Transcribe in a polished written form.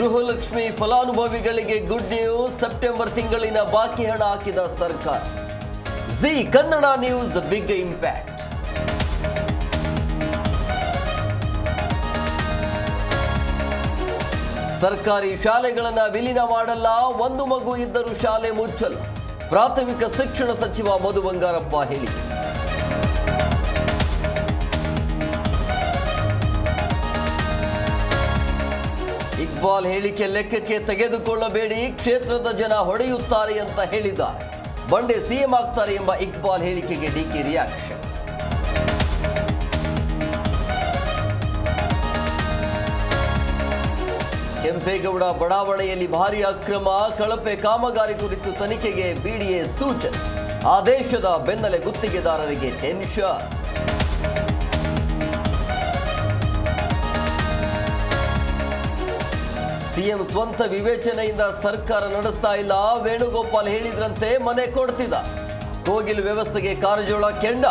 ಗೃಹಲಕ್ಷ್ಮಿ ಫಲಾನುಭವಿಗಳಿಗೆ good news. September ತಿಂಗಳಿನ ಬಾಕಿ ಹಣ ಹಾಕಿದ ಸರ್ಕಾರ. Zee Kannada news big impact. ಸರ್ಕಾರಿ ಶಾಲೆಗಳನ್ನು ವಿಲೀನ ಮಾಡಲ್ಲ, ಒಂದು ಮಗು ಇದ್ದರೂ ಶಾಲೆ ಮುಚ್ಚಲ್ಲ. ಪ್ರಾಥಮಿಕ ಶಿಕ್ಷಣ ಸಚಿವ ಮಧು ಬಂಗಾರಪ್ಪ ಹೇಳಿಕೆ. ಇಕ್ಬಾಲ್ ಹೇಳಿಕೆ ಲೆಕ್ಕಕ್ಕೆ ತೆಗೆದುಕೊಳ್ಳಬೇಡಿ, ಕ್ಷೇತ್ರದ ಜನ ಹೊಡೆಯುತ್ತಾರೆ ಅಂತ ಹೇಳಿದ್ದಾರೆ. ಬಂಡೆ ಸಿಎಂ ಆಗ್ತಾರೆ ಎಂಬ ಇಕ್ಬಾಲ್ ಹೇಳಿಕೆಗೆ ಡಿಕೆ ರಿಯಾಕ್ಷನ್. ಕೆಂಪೇಗೌಡ ಬಡಾವಣೆಯಲ್ಲಿ ಭಾರೀ ಅಕ್ರಮ, ಕಳಪೆ ಕಾಮಗಾರಿ ಕುರಿತು ತನಿಖೆಗೆ ಬಿಡಿಎ ಸೂಚನೆ. ಆದೇಶದ ಬೆನ್ನಲ್ಲೇ ಗುತ್ತಿಗೆದಾರರಿಗೆ ಟೆನ್ಷನ್. ಸಿಎಂ ಸ್ವಂತ ವಿವೇಚನೆಯಿಂದ ಸರ್ಕಾರ ನಡೆಸ್ತಾ ಇಲ್ಲ. ವೇಣುಗೋಪಾಲ್ ಹೇಳಿದ್ರಂತೆ ಮನೆ ಕೊಡ್ತಿದ್ದ. ಕೋಗಿಲು ವ್ಯವಸ್ಥೆಗೆ ಕಾರಜೋಳ ಕೆಂಡ.